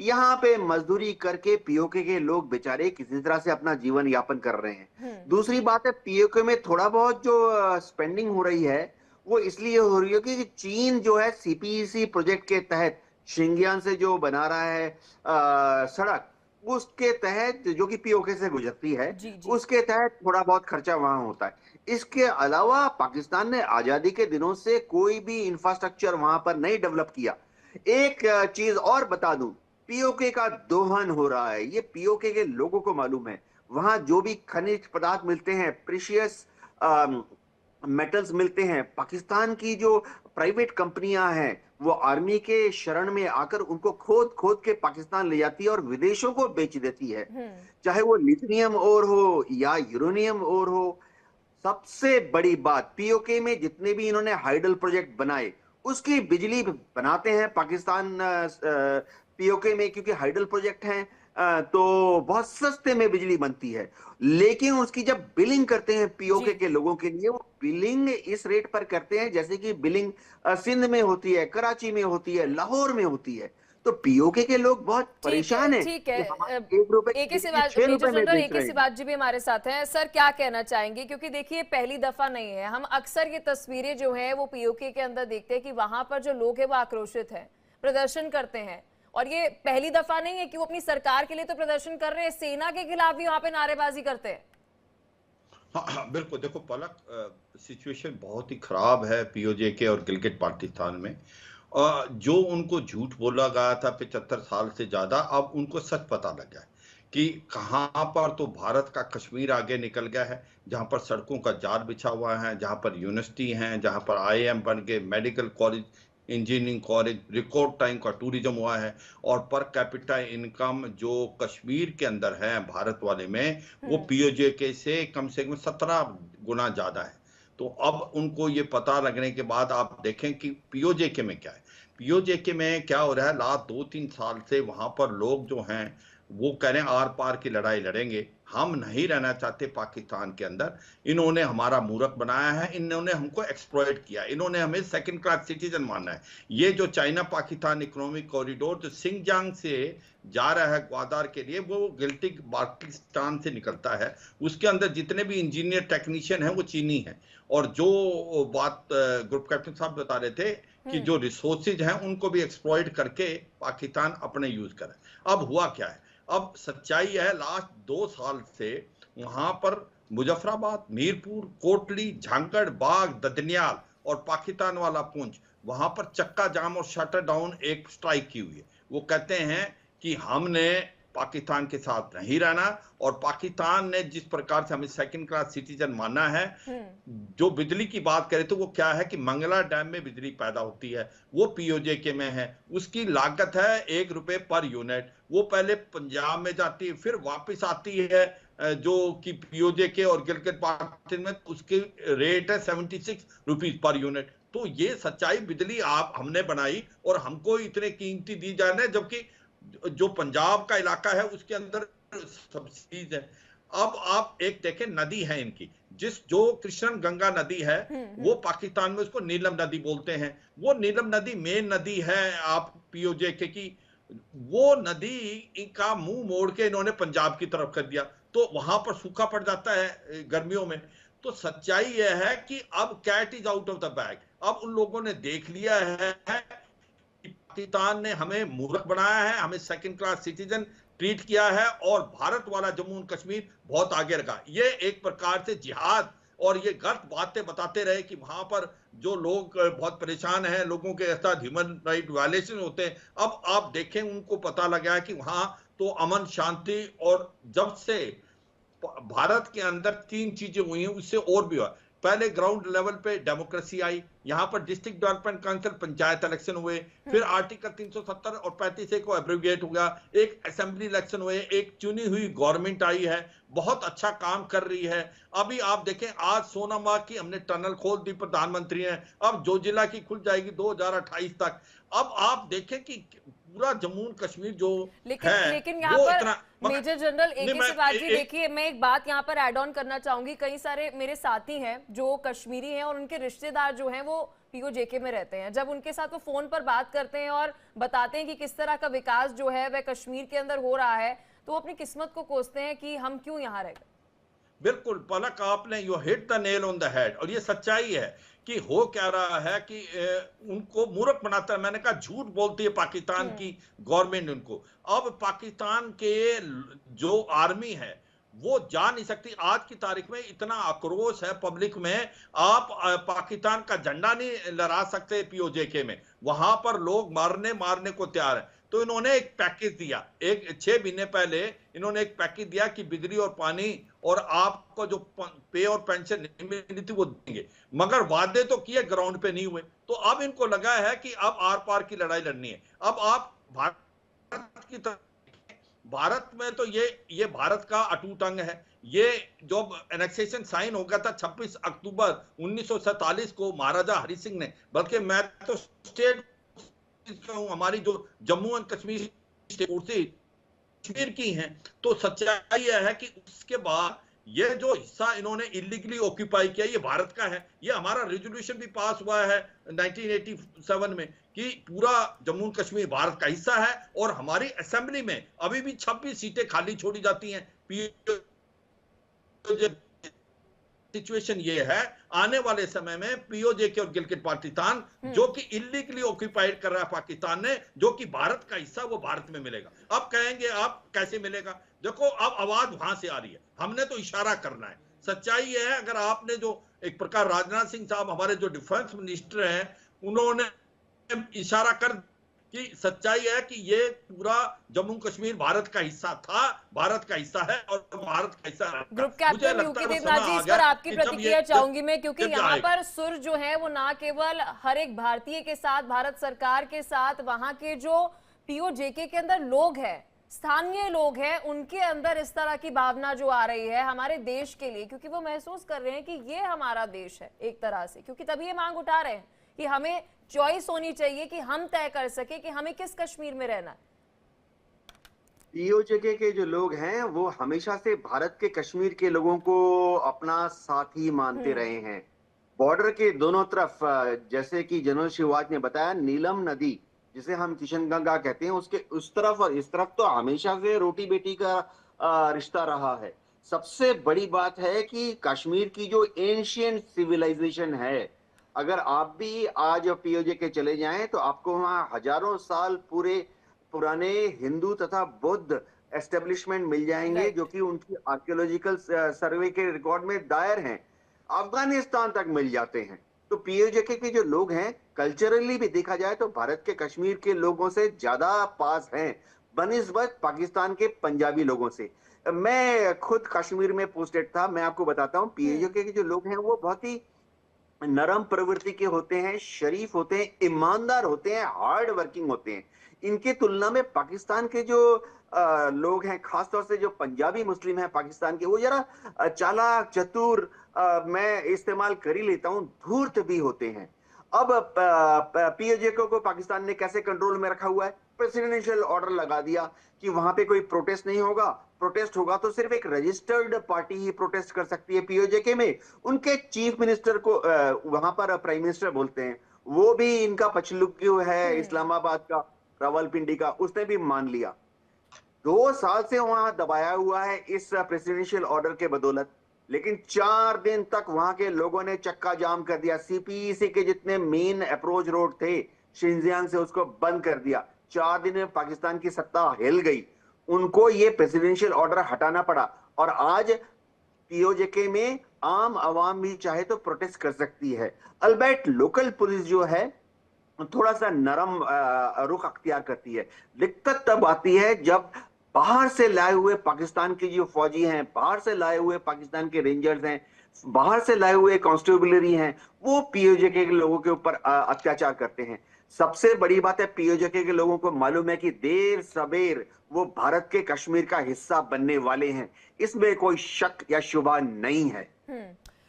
यहाँ पे मजदूरी करके पीओके के लोग बेचारे किसी तरह से अपना जीवन यापन कर रहे हैं। दूसरी बात है, पीओके में थोड़ा बहुत जो स्पेंडिंग हो रही है वो इसलिए हो रही है कि चीन जो है सीपीईसी प्रोजेक्ट के तहत शिंगियान से जो बना रहा है सड़क, उसके तहत जो कि पीओके से गुजरती है, जी जी। उसके तहत थोड़ा बहुत खर्चा वहां होता है। इसके अलावा पाकिस्तान ने आजादी के दिनों से कोई भी इंफ्रास्ट्रक्चर वहां पर नहीं डेवलप किया। एक चीज और बता दूं, पीओके का दोहन हो रहा है, ये पीओके के लोगों को मालूम है। वहां जो भी खनिज पदार्थ मिलते हैं, प्रीशियस मेटल्स मिलते हैं, पाकिस्तान की जो प्राइवेट कंपनियां हैं वो आर्मी के शरण में आकर उनको खोद खोद के पाकिस्तान ले जाती है और विदेशों को बेच देती है। चाहे वो लिथियम और हो या यूरेनियम और हो। सबसे बड़ी बात, पीओके में जितने भी इन्होंने हाइडल प्रोजेक्ट बनाए उसकी बिजली बनाते हैं पाकिस्तान पीओके में, क्योंकि हाइडल प्रोजेक्ट हैं तो बहुत सस्ते में बिजली बनती है। लेकिन उसकी जब बिलिंग करते हैं पीओके जी के लोगों के लिए, वो बिलिंग इस रेट पर करते हैं जैसे कि बिलिंग सिंध में होती है, कराची में होती है, लाहौर में होती है। तो पीओके के लोग बहुत ठीक है परेशान हैं ठीक कि है। हमारे 1 रुपए ए की के बिजली सिवाज 6 रुपए मेजर में जनरल ए बेच के रहे हैं। सिवाज जी भी हमारे साथ हैं। सर क्या कहना चाहेंगे, क्योंकि देखिए पहली दफा नहीं है, हम अक्सर ये तस्वीरें जो है वो पीओके के अंदर देखते हैं कि वहां पर जो लोग हैं वो आक्रोशित हैं, प्रदर्शन करते हैं। और ये पहली दफा नहीं है कि वो अपनी सरकार के लिए तो प्रदर्शन कर रहे हैं, सेना के खिलाफ भी वहां पे नारेबाजी करते हैं। हाँ हाँ, बिल्कुल। देखो पलक, सिचुएशन बहुत ही खराब है पीओजे के और गिलगित पाकिस्तान में। जो उनको झूठ बोला गया था 75 साल से ज्यादा, अब उनको सच पता लगा है कि कहाँ पर तो भारत का कश्मीर आगे निकल गया है, जहां पर सड़कों का जाल बिछा हुआ है, जहां पर यूनिवर्सिटी हैं, जहां पर आईआईएम बन गए, medical college, engineering college, record time का टूरिज्म हुआ है। और पर कैपिटा इनकम जो कश्मीर के अंदर है भारत वाले में, वो पीओजे के से कम 17 गुना ज्यादा है। तो अब उनको ये पता लगने के बाद आप देखें कि पीओजे के में क्या है। पीओजे के में क्या हो रहा है, लास्ट 2-3 साल से वहां पर लोग जो हैं वो कह रहे हैं आर पार की लड़ाई लड़ेंगे, हम नहीं रहना चाहते पाकिस्तान के अंदर। इन्होंने हमारा मूर्ख बनाया है, इन्होंने हमको एक्सप्लॉइट किया, इन्होंने हमें सेकंड क्लास सिटीजन माना है। ये जो चाइना पाकिस्तान इकोनॉमिक कॉरिडोर जो सिंगजांग से जा रहा है ग्वादार के लिए, वो गिल्टिक पाकिस्तान से निकलता है। उसके अंदर जितने भी इंजीनियर टेक्नीशियन हैं वो चीनी हैं। और जो बात ग्रुप कैप्टन साहब बता रहे थे कि जो रिसोर्सेज हैं उनको भी एक्सप्लॉइट करके पाकिस्तान अपने यूज करे। अब हुआ क्या है, अब सच्चाई है, लास्ट 2 साल से वहां पर मुजफ्फराबाद, मीरपुर, कोटली, झांगड़, बाग, ददनियाल और पाकिस्तान वाला पुंछ, वहां पर चक्का जाम और शटर डाउन एक स्ट्राइक की हुई है। वो कहते हैं कि हमने पाकिस्तान के साथ नहीं रहना, और पाकिस्तान ने जिस प्रकार से हमें सेकंड क्लास सिटीजन माना है। जो बिजली की बात करें तो वो क्या है कि मंगला डैम में बिजली पैदा होती है, वो पीओजे के में है, उसकी लागत है 1 रुपए पर यूनिट। वो पहले पंजाब में जाती है, फिर वापस आती है जो कि पीओजे के और गिलगित पाकिस्तान में, उसकी रेट है 76 रुपीज पर यूनिट। तो ये सच्चाई, बिजली आप हमने बनाई और हमको इतने कीमती दी जा रही है, जबकि जो पंजाब का इलाका है उसके अंदर सब्सिडीज है। अब आप एक देखें, नदी है इनकी, जो कृष्ण गंगा नदी है, वो पाकिस्तान में उसको नीलम नदी बोलते हैं। वो नीलम नदी मेन नदी है आप पीओजे के की, वो नदी का मुंह मोड़ के इन्होंने पंजाब की तरफ कर दिया, तो वहां पर सूखा पड़ जाता है गर्मियों में। तो सच्चाई यह है कि अब cat is out of the bag. अब उन लोगों ने देख लिया है कि पाकिस्तान ने हमें मूर्ख बनाया है, हमें सेकंड क्लास सिटीजन ट्रीट किया है, और भारत वाला जम्मू और कश्मीर बहुत आगे रखा। ये एक प्रकार से जिहाद और ये गलत बातें बताते रहे कि वहां पर जो लोग बहुत परेशान हैं, लोगों के साथ ह्यूमन राइट वायलेशन होते हैं। अब आप देखें, उनको पता लगा है कि वहां तो अमन शांति, और जब से भारत के अंदर 3 चीजें हुई हैं, उससे और भी हुआ। पहले ग्राउंड लेवल पे डेमोक्रेसी आई, यहां पर district development council panchayat election हुए, फिर आर्टिकल 370 और 35A को एब्रोगेट हो गया, एक असेंबली इलेक्शन हुए, एक चुनी हुई गवर्नमेंट आई है, बहुत अच्छा काम कर रही है। अभी आप देखें, आज सोनामार्ग की हमने टनल खोल दी, प्रधानमंत्री ने, अब जोजिला की खुल जाएगी 2028 तक। अब आप देखें कि पूरा जम्मू कश्मीर जो लेकिन यहाँ वो पर इतना मेजर जनरल ए के शिवाजी, एक, देखिए मैं एक बात यहाँ पर ऐड ऑन करना चाहूंगी। कई सारे मेरे साथी हैं जो कश्मीरी हैं और उनके रिश्तेदार जो हैं वो पीओजेके में रहते हैं, जब उनके साथ वो फोन पर बात करते हैं और बताते हैं कि किस तरह का विकास जो है वह कश्मीर के अंदर हो रहा है, तो वो अपनी किस्मत को कोसते हैं कि हम क्यों यहाँ रह गए। बिल्कुल पलक, आपने you hit the nail on the head, और ये सच्चाई है कि हो क्या रहा है कि उनको मूर्ख बनाता है। मैंने कहा झूठ बोलती है पाकिस्तान की गवर्नमेंट उनको। अब पाकिस्तान के जो आर्मी है वो जा नहीं सकती। आज की तारीख में इतना आक्रोश है पब्लिक में, आप पाकिस्तान का झंडा नहीं लहरा सकते पीओजेके में, वहां पर लोग मारने को तैयार है। तो इन्होंने एक पैकेज दिया, 6 महीने पहले इन्होंने एक पैकेज दिया कि बिजली और पानी और आपको जो पे और पेंशन नहीं मिली थी वो देंगे, मगर वादे तो किए, ग्राउंड पे नहीं हुए। तो अब इनको लगा है कि अब आर पार की लड़ाई लड़नी है। अब आप भारत की तरफ, भारत में तो ये भारत का अटूट अंग है। ये जो एनेक्सेशन साइन हो गया था 26 अक्टूबर 1947 को महाराजा हरि सिंह ने, बल्कि मैं तो स्टेट हमारी जो जम्मू एंड कश्मीर कश्मीर की हैं, तो सच्चाई यह है कि उसके बाद ये जो हिस्सा इन्होंने इलीगली ऑक्यूपाई किया ये भारत का है। ये हमारा रेजोल्यूशन भी पास हुआ है 1987 में कि पूरा जम्मू कश्मीर भारत का हिस्सा है, और हमारी असेंबली में अभी भी 26 सीटें खाली छोड़ी जाती हैं। सिचुएशन ये है, आने वाले समय में पीओजेके और गिलगित बाल्टिस्तान जो कि इलीगली ऑक्यूपाइड कर रहा है पाकिस्तान ने, जो कि भारत का हिस्सा, वो भारत में मिलेगा। अब कहेंगे आप कैसे मिलेगा? देखो अब आवाज वहां से आ रही है, हमने तो इशारा करना है। सच्चाई ये है, अगर आपने जो एक प्रकार राजनाथ सिंह साहब हमारे जो डिफेंस मिनिस्टर हैं, उन्होंने इशारा कर कि सच्चाई है कि ये पूरा जम्मू कश्मीर भारत का हिस्सा था, भारत का हिस्सा है और भारत का हिस्सा है। ग्रुप कैप्टन यूके देवनाथ जी, इस पर आपकी प्रतिक्रिया चाहूंगी मैं, क्योंकि यहाँ पर सुर जो है वो ना केवल हर एक भारतीय के साथ, भारत सरकार के साथ, वहां के जो पीओजेके के अंदर लोग हैं, स्थानीय लोग हैं, उनके अंदर इस तरह की भावना जो आ रही है हमारे देश के लिए, क्योंकि वो महसूस कर रहे हैं कि ये हमारा देश है एक तरह से, क्योंकि तभी ये मांग उठा रहे हैं कि हमें चॉइस होनी चाहिए कि हम तय कर सके कि हमें किस कश्मीर में रहना है। पीओजेके के जो लोग हैं वो हमेशा से भारत के कश्मीर के लोगों को अपना साथी मानते रहे हैं। बॉर्डर के दोनों तरफ, जैसे कि जनरल शिवराज ने बताया, नीलम नदी जिसे हम किशनगंगा कहते हैं, उसके उस तरफ और इस तरफ तो हमेशा से रोटी बेटी का रिश्ता रहा है। सबसे बड़ी बात है कि कश्मीर की जो एंशियंट सिविलाइजेशन है, अगर आप भी आज पीओजेके चले जाएं तो आपको वहां हजारों साल पुराने हिंदू तथा बौद्ध एस्टेब्लिशमेंट मिल जाएंगे, जो कि उनकी आर्कियोलॉजिकल सर्वे के रिकॉर्ड में दायर हैं। अफगानिस्तान तक मिल जाते हैं। तो पीओजेके के जो लोग हैं, कल्चरली भी देखा जाए तो भारत के कश्मीर के लोगों से ज्यादा पास हैं बनिस्बत पाकिस्तान के पंजाबी लोगों से। मैं खुद कश्मीर में पोस्टेड था, मैं आपको बताता हूँ, पीओजेके के जो लोग हैं वो बहुत ही नरम प्रवृत्ति के होते हैं, शरीफ होते हैं, ईमानदार होते हैं, हार्ड वर्किंग होते हैं। इनके तुलना में पाकिस्तान के जो लोग हैं, खासतौर से जो पंजाबी मुस्लिम हैं पाकिस्तान के, वो जरा चालाक, चतुर, मैं इस्तेमाल कर ही लेता हूं, धूर्त भी होते हैं। अब पीओजेके को पाकिस्तान ने कैसे कंट्रोल में रखा हुआ है? प्रेसिडेंशियल ऑर्डर लगा दिया कि वहां पे कोई प्रोटेस्ट नहीं होगा, प्रोटेस्ट होगा तो सिर्फ एक रजिस्टर्ड पार्टी ही प्रोटेस्ट कर सकती है पीओजेके में। उनके चीफ मिनिस्टर को वहां पर प्राइम मिनिस्टर बोलते हैं, वो भी इनका पछलुक्यू है, इस्लामाबाद का, रावलपिंडी का, उसने भी मान लिया। 2 साल से वहां दबाया हुआ है इस प्रेसिडेंशियल ऑर्डर के बदौलत, लेकिन 4 दिन तक वहां के लोगों ने चक्का जाम कर दिया। सीपीईसी के जितने मेन अप्रोच रोड थे शिनजियांग से, उसको बंद कर दिया। 4 दिन में पाकिस्तान की सत्ता हिल गई, उनको ये प्रेसिडेंशियल ऑर्डर हटाना पड़ा। और आज पीओजेके में आम आवाम भी चाहे तो प्रोटेस्ट कर सकती है। अल्बर्ट लोकल पुलिस जो है थोड़ा सा नरम रुख अख्तियार करती है। दिक्कत तब आती है जब बाहर से लाए हुए पाकिस्तान के जो फौजी हैं, बाहर से लाए हुए पाकिस्तान के रेंजर्स हैं, बाहर से लाए हुए कांस्टेबलरी हैं, वो पीओजेके के लोगों के ऊपर अत्याचार करते हैं। सबसे बड़ी बात है, पीओजेके के लोगों को मालूम है कि देर सबेर वो भारत के कश्मीर का हिस्सा बनने वाले हैं, इसमें कोई शक या शुबा नहीं है।